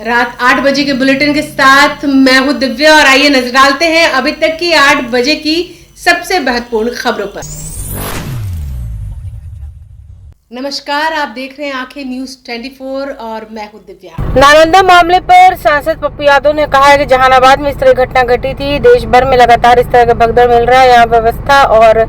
रात 8 बजे के बुलेटिन के साथ मैं हूं दिव्या और आइए नजर डालते हैं अभी तक की 8 बजे की सबसे महत्वपूर्ण खबरों पर। नमस्कार, आप देख रहे हैं आंखें न्यूज 24 और मैं हूं दिव्या। नालंदा मामले पर सांसद पप्पू यादव ने कहा है कि जहानाबाद में इस तरह घटना घटी थी। देश भर में लगातार इस तरह का भगदड़ मिल रहा है। यहाँ व्यवस्था और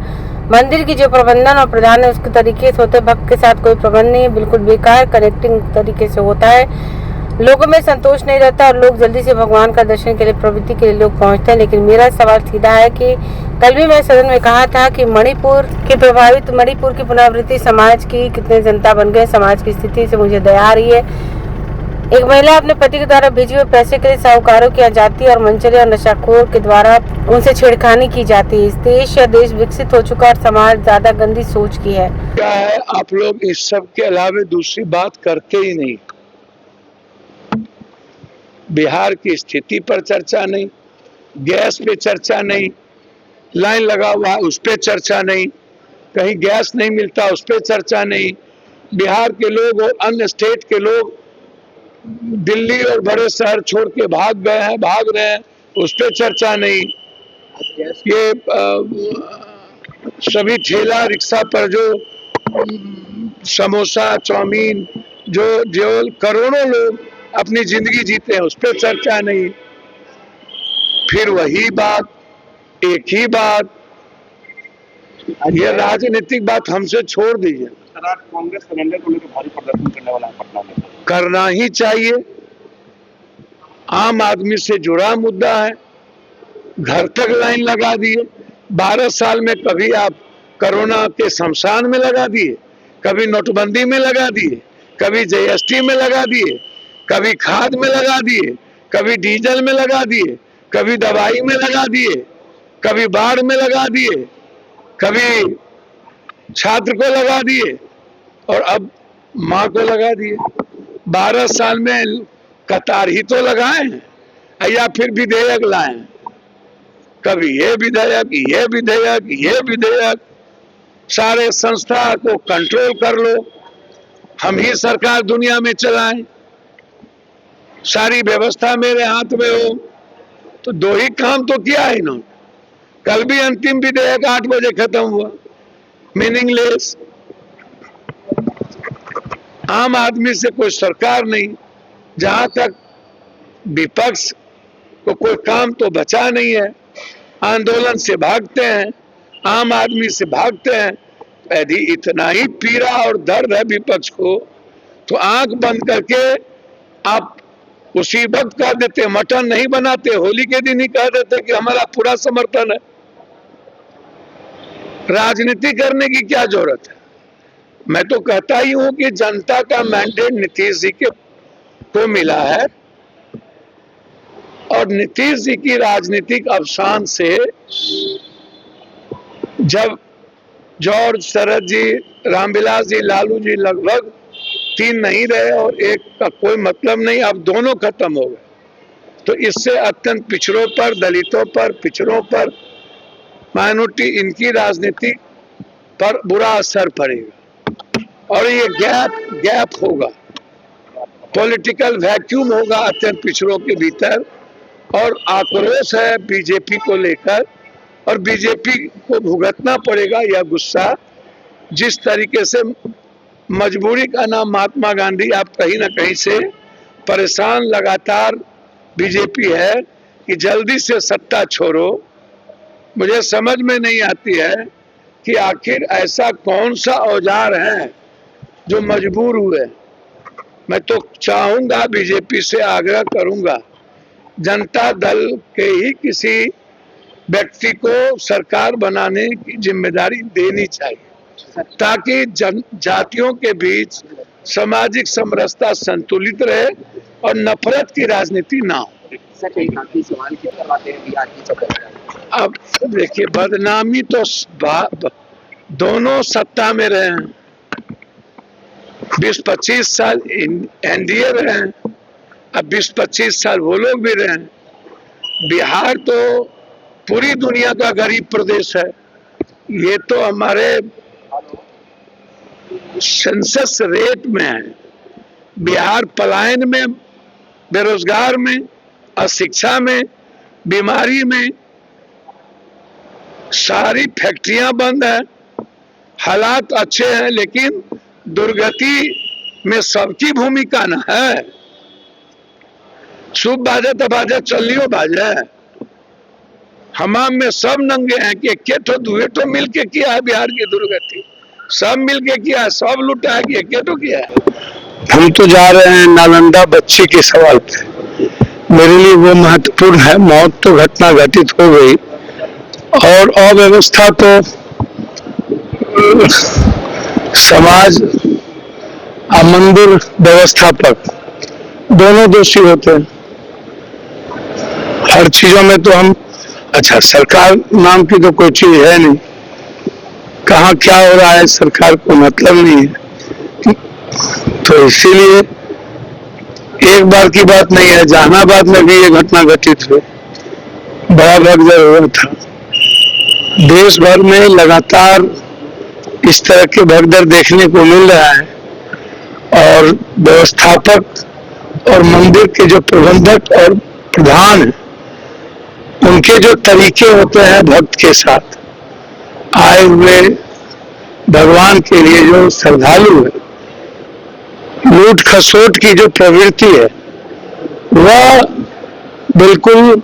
मंदिर की जो प्रबंधन और प्रधान है उसके तरीके से होते, भक्त के साथ कोई प्रबंध नहीं है, बिल्कुल बेकार कनेक्टिंग तरीके से होता है। लोगों में संतोष नहीं रहता और लोग जल्दी से भगवान का दर्शन के लिए, प्रवृत्ति के लिए लोग पहुंचते हैं। लेकिन मेरा सवाल सीधा है कि कल भी मैं सदन में कहा था कि मणिपुर के प्रभावित मणिपुर की पुनरावृत्ति समाज की कितने जनता बन गए, समाज की स्थिति से मुझे दया आ रही है। एक महिला अपने पति के द्वारा भेजे हुए पैसे के लिए साहूकारों की जाती और मंचले और नशाखोर के द्वारा उनसे छेड़खानी की जाती है। इस देश या देश विकसित हो चुका और समाज ज्यादा गंदी सोच की है। क्या है, आप लोग इस सब के अलावा दूसरी बात करते ही नहीं। बिहार की स्थिति पर चर्चा नहीं, गैस पे चर्चा नहीं, लाइन लगा हुआ उस पे चर्चा नहीं, कहीं गैस नहीं मिलता उस पे चर्चा नहीं, बिहार के लोग और अन्य स्टेट के लोग दिल्ली और बड़े शहर छोड़ के भाग गए हैं, भाग रहे हैं, उस पे चर्चा नहीं। ये सभी ठेला रिक्शा पर जो समोसा चाउमीन जो करोड़ों लोग अपनी जिंदगी जीते हैं उस पर चर्चा नहीं। फिर वही बात, एक ही बात, ये राजनीतिक बात हमसे छोड़ दीजिए। कांग्रेस कैलेंडर को लेकर भारी प्रदर्शन करने वाला है पटना में। करना ही चाहिए, आम आदमी से जुड़ा मुद्दा है। घर तक लाइन लगा दिए। 12 साल में कभी आप कोरोना के शमशान में लगा दिए, कभी नोटबंदी में लगा दिए, कभी जीएसटी में लगा दिए, कभी खाद में लगा दिए, कभी डीजल में लगा दिए, कभी दवाई में लगा दिए, कभी बाढ़ में लगा दिए, कभी छात्र को लगा दिए और अब माँ को लगा दिए। 12 साल में कतार ही तो लगाए हैं या फिर विधेयक लाए हैं। कभी ये विधेयक, ये विधेयक, ये विधेयक, सारे संस्था को कंट्रोल कर लो, हम ही सरकार दुनिया में चलाएं, सारी व्यवस्था मेरे हाथ में हो। तो दो ही काम तो किया है इन्होंने। कल भी अंतिम विधेयक 8 बजे खत्म हुआ, मीनिंगलेस। आम आदमी से कोई सरकार नहीं। जहां तक विपक्ष को कोई काम तो बचा नहीं है। आंदोलन से भागते हैं, आम आदमी से भागते हैं। यदि इतना ही पीड़ा और दर्द है विपक्ष को तो आंख बंद करके आप उसी वक्त कह देते, मटन नहीं बनाते, होली के दिन ही कह देते कि हमारा पूरा समर्थन है। राजनीति करने की क्या जरूरत है। मैं तो कहता ही हूं कि जनता का मैंडेट नीतीश जी को मिला है और नीतीश जी की राजनीतिक अवसान से जब जॉर्ज, शरद जी, रामविलास जी, लालू जी लगभग 3 नहीं रहे और एक का कोई मतलब नहीं, अब दोनों खत्म हो गए, तो इससे अत्यंत पिछड़ों पर, दलितों पर, पिछड़ों पर, माइनॉरिटी, इनकी राजनीति पर बुरा असर पड़ेगा और ये गैप होगा, पॉलिटिकल वैक्यूम होगा अत्यंत पिछड़ों के भीतर। और आक्रोश है बीजेपी को लेकर और बीजेपी को भुगतना पड़ेगा यह गुस्सा। जिस तरीके से मजबूरी का नाम महात्मा गांधी, आप कहीं ना कहीं से परेशान लगातार बीजेपी है कि जल्दी से सत्ता छोड़ो। मुझे समझ में नहीं आती है कि आखिर ऐसा कौन सा औजार है जो मजबूर हुए। मैं तो चाहूंगा, बीजेपी से आग्रह करूंगा, जनता दल के ही किसी व्यक्ति को सरकार बनाने की जिम्मेदारी देनी चाहिए ताकि जातियों के बीच सामाजिक समरसता संतुलित रहे और नफरत की राजनीति ना हो। अब देखिए, बदनामी तो दोनों सत्ता में रहे हैं, 20-25 साल एनडीए रहे हैं, अब 20-25 साल वो लोग भी रहे हैं। बिहार तो पूरी दुनिया का गरीब प्रदेश है। ये तो हमारे सेंसस रेट में है। बिहार पलायन में बेरोजगार में, अशिक्षा में, बीमारी में, सारी फैक्ट्रियां बंद है। हालात अच्छे हैं, लेकिन दुर्गति में सबकी भूमिका न है। शुभ बाजे तो बाजे चलियो बाजे, हमाम में सब नंगे हैं कि एक तो दुए तो मिलके किया है बिहार की दुर्गति, सब मिलके किया है, सब लुटा है कि एक तो किया है। हम तो जा रहे हैं नालंदा बच्चे के सवाल पे, मेरे लिए वो महत्वपूर्ण है। मौत तो घटना घटित हो गई और अव्यवस्था तो समाज और मंदिर व्यवस्थापक दोनों दोषी होते हैं। हर चीजों में तो हम, अच्छा सरकार नाम की तो कोई चीज है नहीं, कहाँ क्या हो रहा है सरकार को मतलब नहीं है। तो इसीलिए एक बार की बात नहीं है, जहानाबाद में भी ये घटना घटित हुई, बड़ा भगदड़ हुआ था। देश भर में लगातार इस तरह के भगदड़ देखने को मिल रहा है और व्यवस्थापक और मंदिर के जो प्रबंधक और प्रधान हैं, उनके जो तरीके होते हैं भक्त के साथ आए हुए भगवान के लिए जो श्रद्धालु है, लूट खसोट की जो प्रवृत्ति है वह बिल्कुल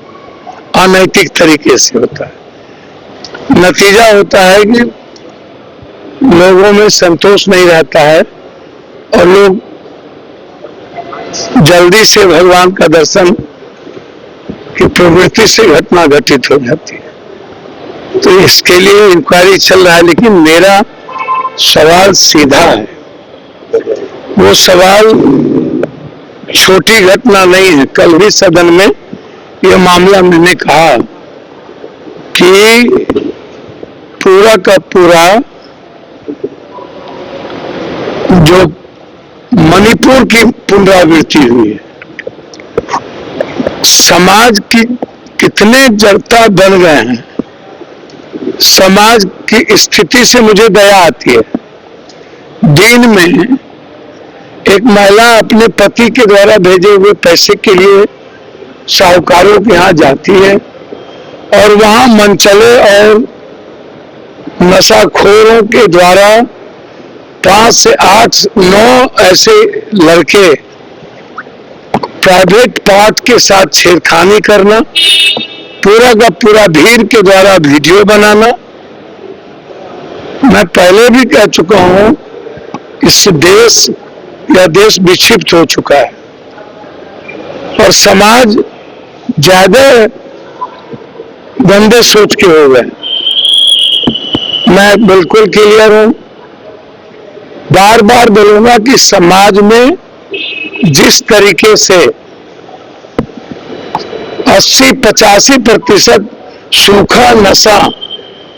अनैतिक तरीके से होता है। नतीजा होता है कि लोगों में संतोष नहीं रहता है और लोग जल्दी से भगवान का दर्शन की प्रवृत्ति से घटना घटित हो जाती है। तो इसके लिए इंक्वायरी चल रहा है, लेकिन मेरा सवाल सीधा है। वो सवाल छोटी घटना नहीं है। कल भी सदन में यह मामला मैंने कहा कि पूरा का पूरा जो मणिपुर की पुनरावृत्ति हुई है, समाज की कितने जड़ता बन गए हैं। समाज की स्थिति से मुझे दया आती है। दिन में एक महिला अपने पति के द्वारा भेजे हुए पैसे के लिए साहूकारों के यहाँ जाती है और वहां मनचले और नशाखोरों के द्वारा 5 से 8, 9 ऐसे लड़के प्राइवेट पार्ट के साथ छेड़खानी करना, पूरा का पूरा भीड़ के द्वारा वीडियो बनाना। मैं पहले भी कह चुका हूं, इस देश या देश विक्षिप्त हो चुका है और समाज ज्यादा गंदे सोच के हो गए। मैं बिल्कुल क्लियर हूं, बार बार बोलूंगा कि समाज में जिस तरीके से 80-85% सूखा नशा,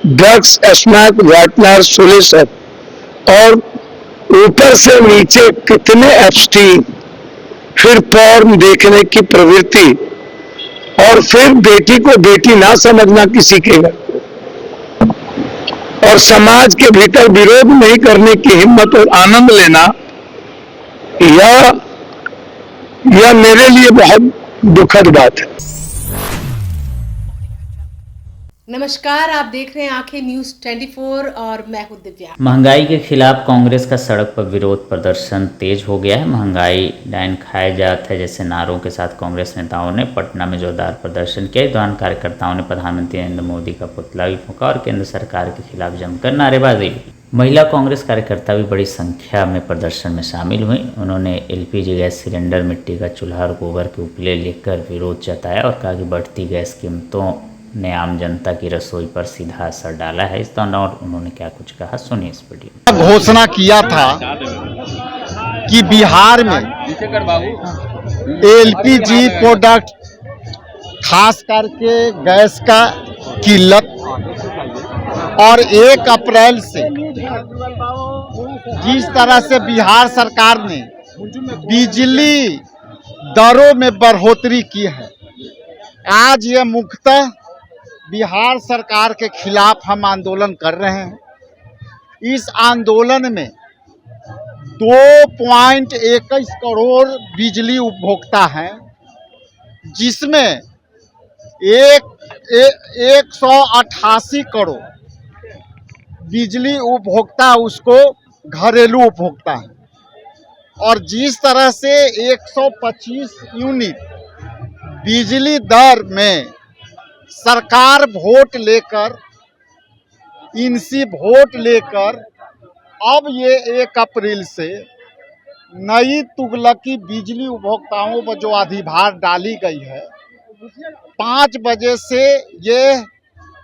ड्रग्स, स्मैक, वाइटनर, सोल्यूशन और ऊपर से नीचे कितने एब्सटीन, फिर पॉर्न देखने की प्रवृत्ति और फिर बेटी को बेटी ना समझना किसी के घर और समाज के भीतर विरोध नहीं करने की हिम्मत और आनंद लेना, यह मेरे लिए बहुत दुखद बात है। नमस्कार, आप देख रहे हैं आंखें न्यूज 24 और मैं हूं दिव्या। महंगाई के खिलाफ कांग्रेस का सड़क पर विरोध प्रदर्शन तेज हो गया है। महंगाई डायन खाया जात है जैसे नारों के साथ कांग्रेस नेताओं ने पटना में जोरदार प्रदर्शन किया। इस दौरान कार्यकर्ताओं ने प्रधानमंत्री नरेंद्र मोदी का पुतला भी फूंका और केंद्र सरकार के खिलाफ जमकर नारेबाजी की। महिला कांग्रेस कार्यकर्ता भी बड़ी संख्या में प्रदर्शन में शामिल हुई। उन्होंने एलपीजी गैस सिलेंडर, मिट्टी का चूल्हा और गोबर के उपले लेकर विरोध जताया और कहा कि बढ़ती गैस कीमतों ने आम जनता की रसोई पर सीधा असर डाला है। इस दौरान उन्होंने क्या कुछ कहा, सुनिए इस वीडियो। घोषणा किया था कि बिहार में एलपीजी प्रोडक्ट, खास करके गैस का किल्लत, और 1 अप्रैल से जिस तरह से बिहार सरकार ने बिजली दरों में बढ़ोतरी की है, आज ये मुख्यतः बिहार सरकार के खिलाफ हम आंदोलन कर रहे हैं। इस आंदोलन में 2.21 करोड़ बिजली उपभोक्ता हैं जिसमें 188 करोड़ बिजली उपभोक्ता उसको घरेलू उपभोक्ता है, और जिस तरह से 125 यूनिट बिजली दर में सरकार वोट लेकर, इनसी वोट लेकर अब ये 1 अप्रैल से नई तुगलकी बिजली उपभोक्ताओं पर जो अधिभार डाली गई है, 5 बजे से ये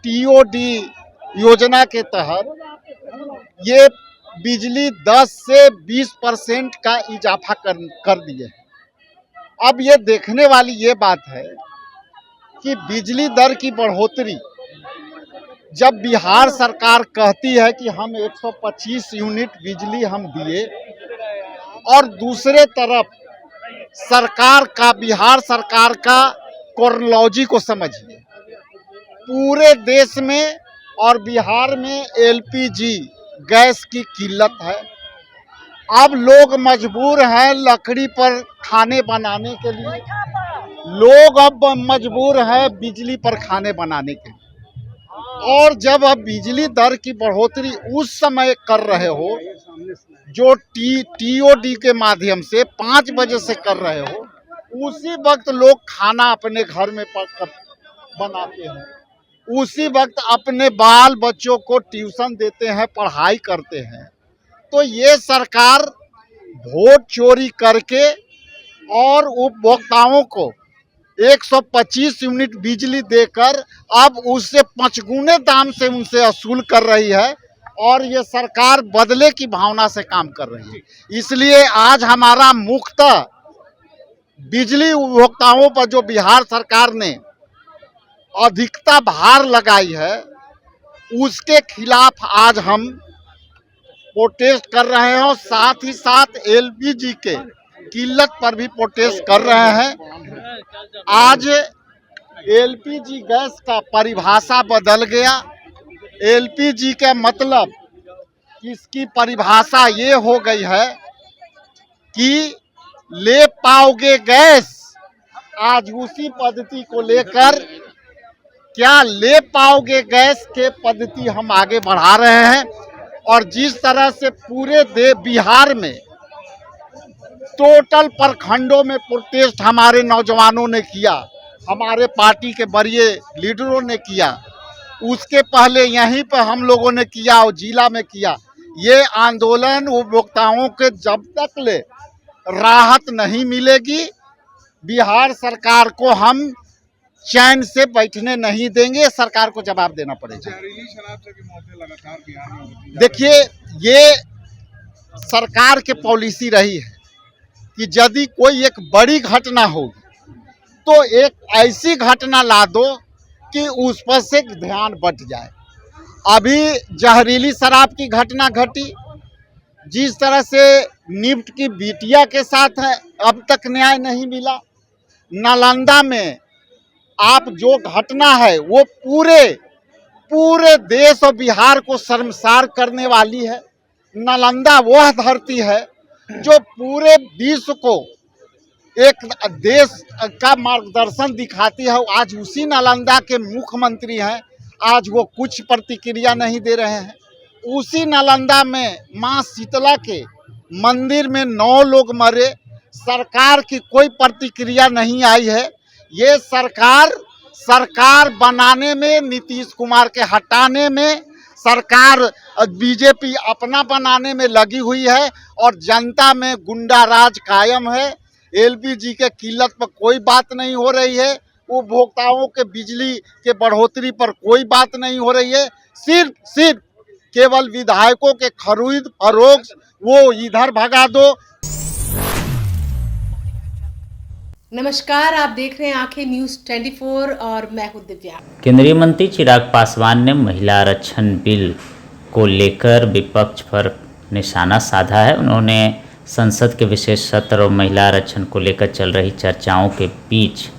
टीओडी योजना के तहत ये बिजली 10 से 20% का इजाफा कर दिए। अब ये देखने वाली ये बात है कि बिजली दर की बढ़ोतरी जब बिहार सरकार कहती है कि हम 125 यूनिट बिजली हम दिए, और दूसरे तरफ सरकार का, बिहार सरकार का क्रोनोलॉजी को समझिए, पूरे देश में और बिहार में एलपीजी गैस की किल्लत है। अब लोग मजबूर हैं लकड़ी पर खाने बनाने के लिए, लोग अब मजबूर हैं बिजली पर खाने बनाने के लिए। और जब अब बिजली दर की बढ़ोतरी उस समय कर रहे हो जो टीओडी के माध्यम से 5 बजे से कर रहे हो, उसी वक्त लोग खाना अपने घर में बनाते हैं, उसी वक्त अपने बाल बच्चों को ट्यूशन देते हैं, पढ़ाई करते हैं। तो ये सरकार वोट चोरी करके और उपभोक्ताओं को 125 यूनिट बिजली देकर अब उससे 5 गुने दाम से उनसे वसूल कर रही है, और ये सरकार बदले की भावना से काम कर रही है। इसलिए आज हमारा मुख्यतः बिजली उपभोक्ताओं पर जो बिहार सरकार ने अधिकता भार लगाई है, उसके खिलाफ आज हम प्रोटेस्ट कर रहे हैं, और साथ ही साथ एलपीजी के किल्लत पर भी प्रोटेस्ट कर रहे हैं। आज एलपीजी गैस का परिभाषा बदल गया। एलपीजी का मतलब इसकी परिभाषा ये हो गई है कि ले पाओगे गैस। आज उसी पद्धति को लेकर क्या ले पाओगे गैस के पद्धति हम आगे बढ़ा रहे हैं। और जिस तरह से पूरे बिहार में टोटल प्रखंडों में प्रोटेस्ट हमारे नौजवानों ने किया, हमारे पार्टी के बड़े लीडरों ने किया, उसके पहले यहीं पर हम लोगों ने किया और जिला में किया। ये आंदोलन उपभोक्ताओं के जब तक ले राहत नहीं मिलेगी, बिहार सरकार को हम चैन से बैठने नहीं देंगे। सरकार को जवाब देना पड़ेगा। देखिए, ये सरकार की पॉलिसी रही है कि यदि कोई एक बड़ी घटना होगी तो एक ऐसी घटना ला दो कि उस पर से ध्यान बट जाए। अभी जहरीली शराब की घटना घटी, जिस तरह से निफ्ट की बिटिया के साथ है, अब तक न्याय नहीं मिला। नालंदा में आप जो घटना है वो पूरे देश और बिहार को शर्मसार करने वाली है। नालंदा वह धरती है जो पूरे विश्व को एक देश का मार्गदर्शन दिखाती है। आज उसी नालंदा के मुख्यमंत्री हैं, आज वो कुछ प्रतिक्रिया नहीं दे रहे हैं। उसी नालंदा में मां शीतला के मंदिर में 9 लोग मरे, सरकार की कोई प्रतिक्रिया नहीं आई है। ये सरकार बनाने में, नीतीश कुमार के हटाने में, सरकार बीजेपी अपना बनाने में लगी हुई है, और जनता में गुंडा राज कायम है। एलपीजी के किल्लत पर कोई बात नहीं हो रही है, उपभोक्ताओं के बिजली के बढ़ोतरी पर कोई बात नहीं हो रही है। सिर्फ केवल विधायकों के खरीद फरोख्त वो इधर भगा दो। नमस्कार, आप देख रहे हैं आंखें न्यूज 24 और मैं हूं दिव्या। केंद्रीय मंत्री चिराग पासवान ने महिला आरक्षण बिल को लेकर विपक्ष पर निशाना साधा है। उन्होंने संसद के विशेष सत्र और महिला आरक्षण को लेकर चल रही चर्चाओं के बीच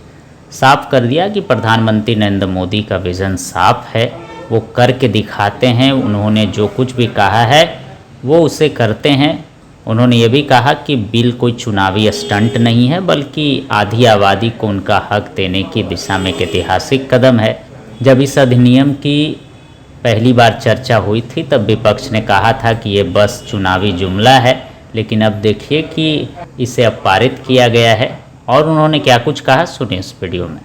साफ कर दिया कि प्रधानमंत्री नरेंद्र मोदी का विजन साफ है, वो करके दिखाते हैं। उन्होंने जो कुछ भी कहा है वो उसे करते हैं। उन्होंने ये भी कहा कि बिल कोई चुनावी स्टंट नहीं है, बल्कि आधी आबादी को उनका हक देने की दिशा में एक ऐतिहासिक कदम है। जब इस अधिनियम की पहली बार चर्चा हुई थी तब विपक्ष ने कहा था कि ये बस चुनावी जुमला है, लेकिन अब देखिए कि इसे अब पारित किया गया है। और उन्होंने क्या कुछ कहा, सुनिए इस वीडियो में।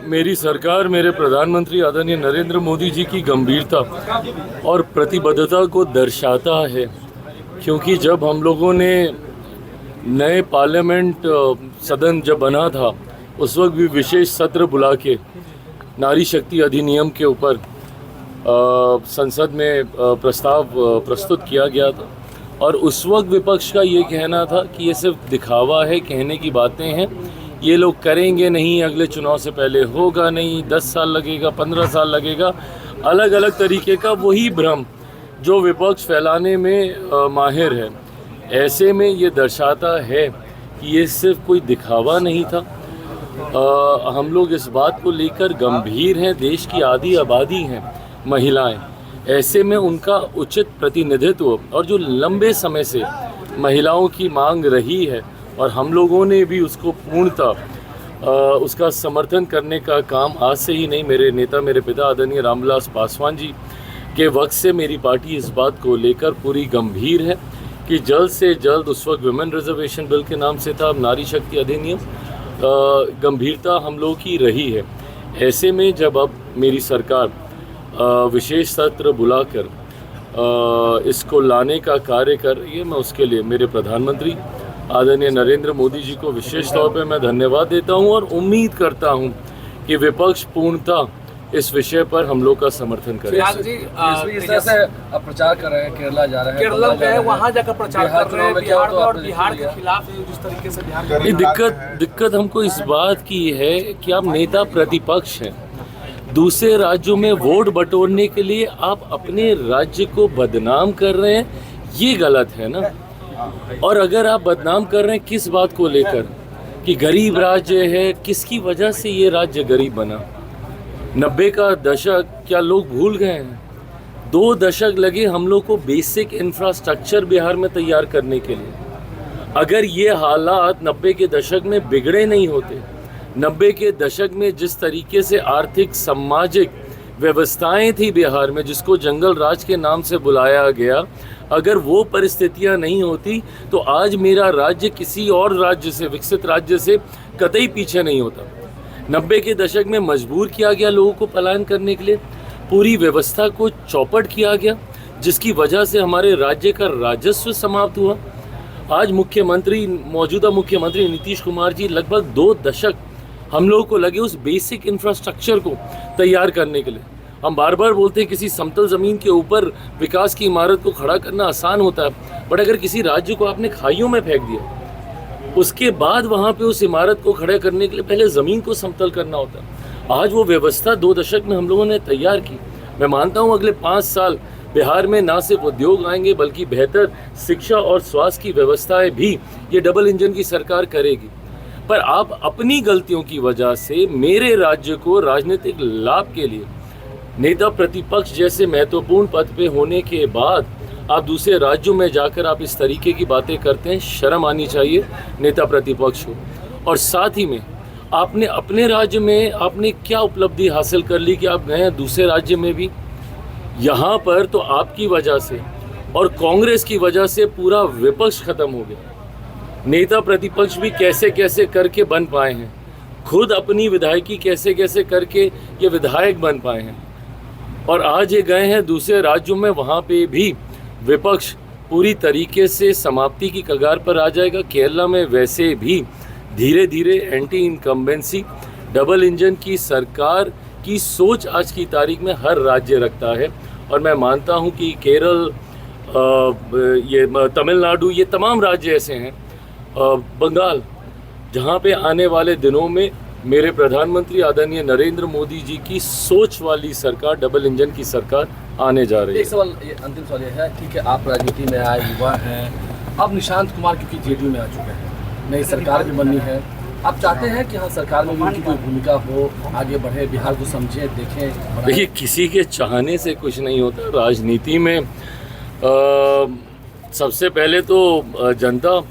मेरी सरकार, मेरे प्रधानमंत्री आदरणीय नरेंद्र मोदी जी की गंभीरता और प्रतिबद्धता को दर्शाता है, क्योंकि जब हम लोगों ने नए पार्लियामेंट सदन जब बना था उस वक्त भी विशेष सत्र बुला के नारी शक्ति अधिनियम के ऊपर संसद में प्रस्ताव प्रस्तुत किया गया था। और उस वक्त विपक्ष का ये कहना था कि ये सिर्फ दिखावा है, कहने की बातें हैं, ये लोग करेंगे नहीं, अगले चुनाव से पहले होगा नहीं, 10 साल लगेगा, 15 साल लगेगा, अलग अलग तरीके का वही भ्रम जो विपक्ष फैलाने में माहिर है। ऐसे में ये दर्शाता है कि ये सिर्फ कोई दिखावा नहीं था। हम लोग इस बात को लेकर गंभीर हैं। देश की आधी आबादी हैं महिलाएं, ऐसे में उनका उचित प्रतिनिधित्व और जो लंबे समय से महिलाओं की मांग रही है और हम लोगों ने भी उसको पूर्णतः उसका समर्थन करने का काम आज से ही नहीं, मेरे नेता, मेरे पिता आदरणीय रामविलास पासवान जी के वक्त से मेरी पार्टी इस बात को लेकर पूरी गंभीर है कि जल्द से जल्द, उस वक्त विमेन रिजर्वेशन बिल के नाम से था, अब नारी शक्ति अधिनियम, गंभीरता हम लोगों की रही है। ऐसे में जब अब मेरी सरकार विशेष सत्र बुलाकर इसको लाने का कार्य कर रही है, मैं उसके लिए मेरे प्रधानमंत्री आदरणीय नरेंद्र मोदी जी को विशेष तौर पे मैं धन्यवाद देता हूं और उम्मीद करता हूं कि विपक्ष पूर्णतः इस विषय पर हम लोग का समर्थन करेगा। इस तरह से अब प्रचार कर रहे हैं, केरला जा रहे हैं, केरला गए, वहाँ जाकर प्रचार कर रहे हैं, बिहार में और बिहार के खिलाफ जिस तरीके से बिहार दिक्कत हमको इस बात की है कि आप नेता प्रतिपक्ष हैं, दूसरे राज्यों में वोट बटोरने के लिए आप अपने राज्य को बदनाम कर रहे हैं, ये गलत है ना। और अगर आप बदनाम कर रहे हैं किस बात को लेकर कि गरीब राज्य है, किसकी वजह से ये राज्य गरीब बना? 90 का दशक क्या लोग भूल गए हैं? 2 दशक लगे हम लोग को बेसिक इंफ्रास्ट्रक्चर बिहार में तैयार करने के लिए। अगर ये हालात 90 के दशक में बिगड़े नहीं होते, 90 के दशक में जिस तरीके से आर्थिक सामाजिक व्यवस्थाएं थी बिहार में, जिसको जंगल राज के नाम से बुलाया गया, अगर वो परिस्थितियां नहीं होती तो आज मेरा राज्य किसी और राज्य से, विकसित राज्य से कतई पीछे नहीं होता। 90 के दशक में मजबूर किया गया लोगों को पलायन करने के लिए, पूरी व्यवस्था को चौपट किया गया, जिसकी वजह से हमारे राज्य का राजस्व समाप्त हुआ। आज मौजूदा मुख्यमंत्री नीतीश कुमार जी लगभग 2 दशक हम लोगों को लगे उस बेसिक इंफ्रास्ट्रक्चर को तैयार करने के लिए। हम बार बार बोलते हैं किसी समतल ज़मीन के ऊपर विकास की इमारत को खड़ा करना आसान होता है, बट अगर किसी राज्य को आपने खाइयों में फेंक दिया, उसके बाद वहाँ पे उस इमारत को खड़ा करने के लिए पहले ज़मीन को समतल करना होता है। आज वो व्यवस्था 2 दशक में हम लोगों ने तैयार की। मैं मानता हूँ अगले 5 साल बिहार में ना सिर्फ उद्योग आएंगे, बल्कि बेहतर शिक्षा और स्वास्थ्य की व्यवस्थाएं भी ये डबल इंजन की सरकार करेगी। पर आप अपनी गलतियों की वजह से मेरे राज्य को राजनीतिक लाभ के लिए नेता प्रतिपक्ष जैसे महत्वपूर्ण पद पे होने के बाद आप दूसरे राज्यों में जाकर आप इस तरीके की बातें करते हैं। शर्म आनी चाहिए नेता प्रतिपक्ष को। और साथ ही में आपने अपने राज्य में आपने क्या उपलब्धि हासिल कर ली कि आप गए हैं दूसरे राज्य में भी? यहाँ पर तो आपकी वजह से और कांग्रेस की वजह से पूरा विपक्ष खत्म हो गया। नेता प्रतिपक्ष भी कैसे कैसे करके बन पाए हैं, खुद अपनी विधायकी कैसे कैसे करके ये विधायक बन पाए हैं, और आज ये गए हैं दूसरे राज्यों में, वहाँ पे भी विपक्ष पूरी तरीके से समाप्ति की कगार पर आ जाएगा। केरला में वैसे भी धीरे धीरे एंटी इनकम्बेंसी डबल इंजन की सरकार की सोच आज की तारीख में हर राज्य रखता है। और मैं मानता हूँ कि केरल, ये तमिलनाडु, ये तमाम राज्य ऐसे हैं, बंगाल, जहाँ पे आने वाले दिनों में मेरे प्रधानमंत्री आदरणीय नरेंद्र मोदी जी की सोच वाली सरकार, डबल इंजन की सरकार आने जा रही है। एक सवाल, अंतिम सवाल ये है, ठीक है, आप राजनीति में आए, युवा हैं, अब निशांत कुमार क्योंकि जेडीयू में आ चुके हैं, नई सरकार भी बननी है, आप चाहते हैं कि हाँ सरकार में उनकी कोई भूमिका हो, आगे बढ़े, बिहार को समझे, देखें? देखिए, किसी के चाहने से कुछ नहीं होता। राजनीति में सबसे पहले तो जनता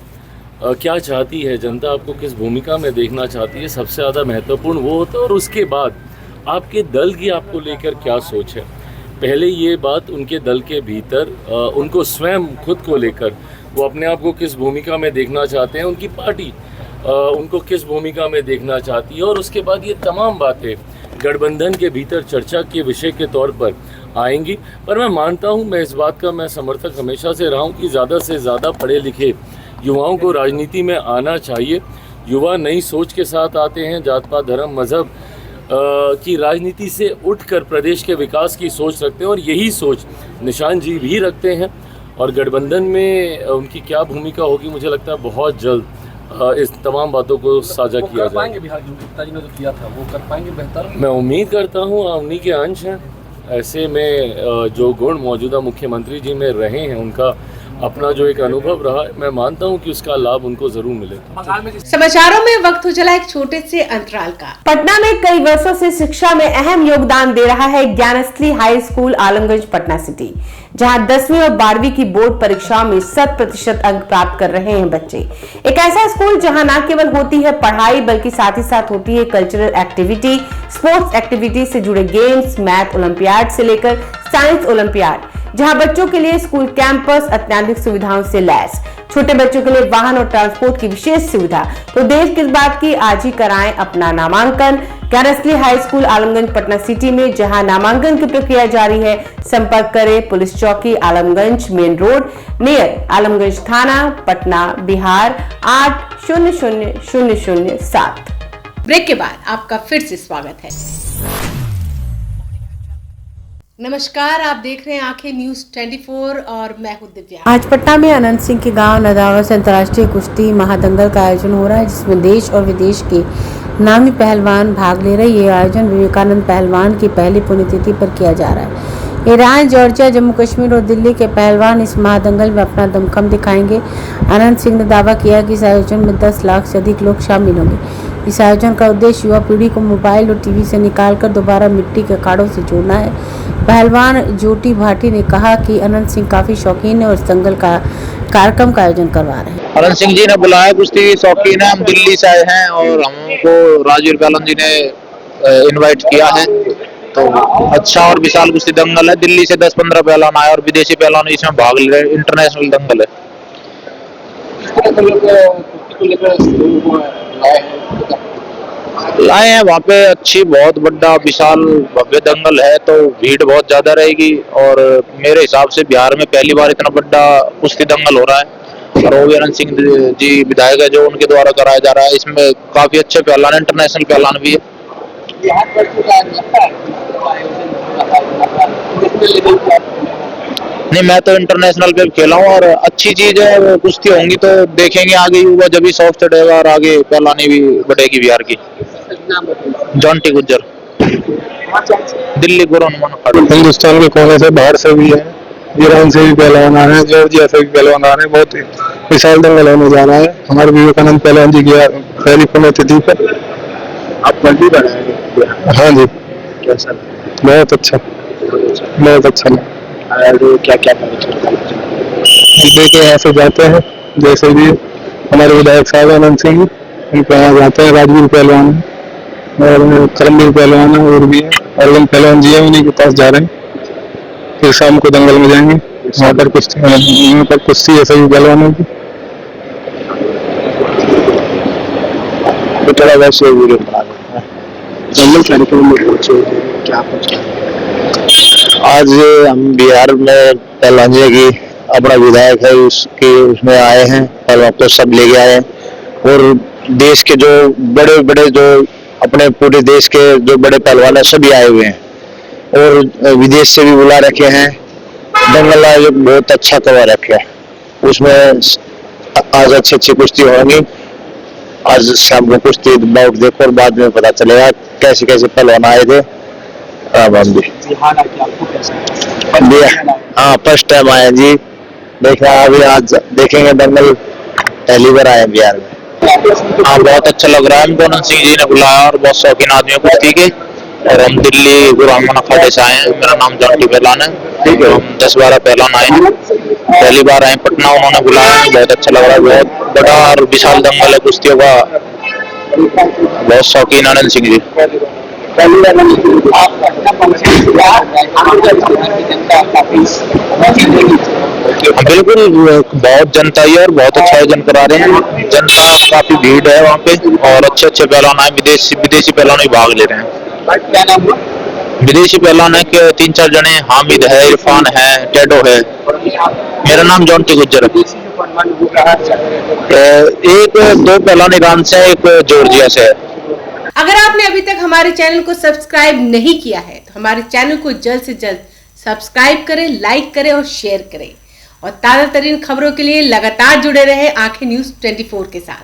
क्या चाहती है, जनता आपको किस भूमिका में देखना चाहती है, सबसे ज़्यादा महत्वपूर्ण वो होता है। और उसके बाद आपके दल की आपको लेकर क्या सोच है, पहले ये बात उनके दल के भीतर उनको स्वयं खुद को लेकर वो अपने आप को किस भूमिका में देखना चाहते हैं, उनकी पार्टी उनको किस भूमिका में देखना चाहती है, और उसके बाद ये तमाम बातें गठबंधन के भीतर चर्चा के विषय के तौर पर आएंगी। पर मैं मानता हूँ, मैं इस बात का मैं समर्थक हमेशा से रहा हूँ कि ज़्यादा से ज़्यादा पढ़े लिखे युवाओं को राजनीति में आना चाहिए। युवा नई सोच के साथ आते हैं, जात पात धर्म मज़हब की राजनीति से उठकर प्रदेश के विकास की सोच रखते हैं, और यही सोच निशान जी भी रखते हैं। और गठबंधन में उनकी क्या भूमिका होगी, मुझे लगता है बहुत जल्द इस तमाम बातों को साझा किया जाएगा। बिहार के पिताजी ने जो किया था वो कर पाएंगे बेहतर? मैं उम्मीद करता हूँ उन्हीं के अंश हैं। ऐसे में जो गुण मौजूदा मुख्यमंत्री जी में रहे हैं, उनका अपना जो एक अनुभव रहा है, मैं मानता हूं कि उसका लाभ उनको जरूर मिलेगा। समाचारों में वक्त हो चला एक छोटे से अंतराल का। पटना में कई वर्षों से शिक्षा में अहम योगदान दे रहा है Gyansthali high school Alamganj Patna city, जहां 10वीं और 12वीं की बोर्ड परीक्षाओं में 100% अंक प्राप्त कर रहे हैं बच्चे। एक ऐसा स्कूल जहां न केवल होती है पढ़ाई, बल्कि साथ ही साथ होती है कल्चरल एक्टिविटी, स्पोर्ट्स एक्टिविटी से जुड़े गेम्स, मैथ ओलंपियाड से लेकर साइंस ओलंपियाड, जहां बच्चों के लिए स्कूल कैंपस अत्याधुनिक सुविधाओं से लैस, छोटे बच्चों के लिए वाहन और ट्रांसपोर्ट की विशेष सुविधा। तो देर किस बात की, आज ही कराएं अपना नामांकन Gyansthali high school Alamganj Patna city में, जहां नामांकन की प्रक्रिया जारी है। संपर्क करें पुलिस चौकी Alamganj main road near Alamganj थाना पटना बिहार 800007। ब्रेक के बाद आपका फिर से स्वागत है। नमस्कार, आप देख रहे हैं आंखें न्यूज 24 और मैं हूं दिव्या। आज पटना में अनंत सिंह के गांव नदावा से अंतर्राष्ट्रीय कुश्ती महादंगल का आयोजन हो रहा है, जिसमें देश और विदेश के नामी पहलवान भाग ले रहे। ये आयोजन विवेकानंद पहलवान की पहली पुण्यतिथि पर किया जा रहा है। ईरान, जॉर्जिया, जम्मू कश्मीर और दिल्ली के पहलवान इस महादंगल में अपना दमखम दिखाएंगे। अनंत सिंह ने दावा किया कि इस आयोजन में 10 लाख से अधिक लोग शामिल होंगे। इस आयोजन का उद्देश्य युवा पीढ़ी को मोबाइल और टीवी से निकालकर दोबारा मिट्टी के अखाड़ों से जोड़ना है। पहलवान ज्योति भाटी ने कहा कि अनंत सिंह काफी शौकीन है और इस दंगल का कार्यक्रम का आयोजन करवा रहे हैं। अनंत सिंह जी ने बुलाया, कुश्ती शौकीन है, हम दिल्ली से आए हैं और हमको राजवीर पहलवान जी ने इनवाइट किया है। तो अच्छा और विशाल कुश्ती दंगल है। दिल्ली से 10-15 पहलवान आए और विदेशी पहलवान इसमें भाग ले रहे। इंटरनेशनल दंगल है। लाए हैं वहाँ पे अच्छी बहुत बड़ा विशाल भव्य दंगल है, तो भीड़ बहुत ज्यादा रहेगी। और मेरे हिसाब से बिहार में पहली बार इतना बड़ा कुश्ती दंगल हो रहा है। और वो अनंत सिंह जी विधायक है जो उनके द्वारा कराया जा रहा है। इसमें काफी अच्छे पहलवान, इंटरनेशनल पहलवान भी है। नहीं, मैं तो इंटरनेशनल पे खेला हूँ और अच्छी चीज है। वो कुश्ती होंगी तो देखेंगे आगे, युवा जब भी सॉफ्ट चढ़ेगा और आगे पहलवानी भी बढ़ेगी बिहार की। जॉन्टी गुज्जर, दिल्ली गुरु हनुमान अखाड़ा। हिंदुस्तान के कोने से, बाहर से भी है, ईरान से भी पहलवान आ रहे हैं, जॉर्जिया से भी पहलवान आ रहे हैं। बहुत विशाल दंगल होने जा रहा है हमारे विवेकानंद पहलवान जी की पहली पुण्यतिथि पर। आप मंडी बनाएंगे? हाँ जी, कैसा? बहुत अच्छा, बहुत अच्छा। क्या क्या देखे यहाँ से जाते हैं, जैसे भी हमारे विधायक साहब अनंत सिंह, उनके यहाँ जाते हैं। राजवीर पहलवान और करमवीर पहलवान और भी है, अरविंद पहलवान जी है, उन्हीं के पास जा रहे हैं। फिर शाम को दंगल में जाएंगे, वहाँ पर कुश्ती है सभी पहलवानों की। थोड़ा वैसे वीडियो बना जंगल कार्यक्रम में क्या कुछ आज हम बिहार में पहलवान जी की अपना विधायक है उसमें आए हैं, पहलवान को सब लेके आए हैं। और देश के जो बड़े बड़े जो अपने पूरे देश के जो बड़े पहलवान है सभी आए हुए हैं और विदेश से भी बुला रखे हैं। दंगल आयोजक बहुत अच्छा करवा रखे है। उसमें आज अच्छी कुश्ती होंगी। आज शाम को कुश्ती बाउट देखो और बाद में पता चलेगा कैसे कैसे पहलवान आए थे। हाँ, फर्स्ट टाइम आए जी, देखा अभी आज देखेंगे दंगल, पहली बार आए बिहार में। हाँ, बहुत अच्छा लग रहा है हमको। अनंत सिंह जी ने बुलाया और बहुत शौकीन आदमी कुश्ती के। और हम दिल्ली गुरु हनुमान अखाड़े से आए हैं। मेरा नाम जॉन्टी पहलवान है। ठीक है। 10-12 पहलवान आए हैं, पहली बार आए पटना, उन्होंने बुलाया, बहुत अच्छा लग रहा है। बहुत बड़ा और विशाल दंगल है कुश्तियों का, बहुत शौकीन आनंद सिंह जी। बिल्कुल, बहुत जनता ही है और बहुत अच्छा आयोजन करा रहे हैं। जनता काफी भीड़ है वहाँ पे और अच्छे अच्छे पहलवान आए, विदेशी पहलवान भी भाग ले रहे हैं। विदेशी पहलवान है कि 3-4 जने, हामिद है, इरफान है, टेडो है। मेरा नाम जॉन्टी गुज्जर है। एक 2 पहलवान ईरान से है, एक जॉर्जिया से है। अगर आपने अभी तक हमारे चैनल को सब्सक्राइब नहीं किया है तो हमारे चैनल को जल्द से जल्द सब्सक्राइब करें, लाइक करें और शेयर करें और ताजा तरीन खबरों के लिए लगातार जुड़े रहे आंखें न्यूज़ 24 के साथ।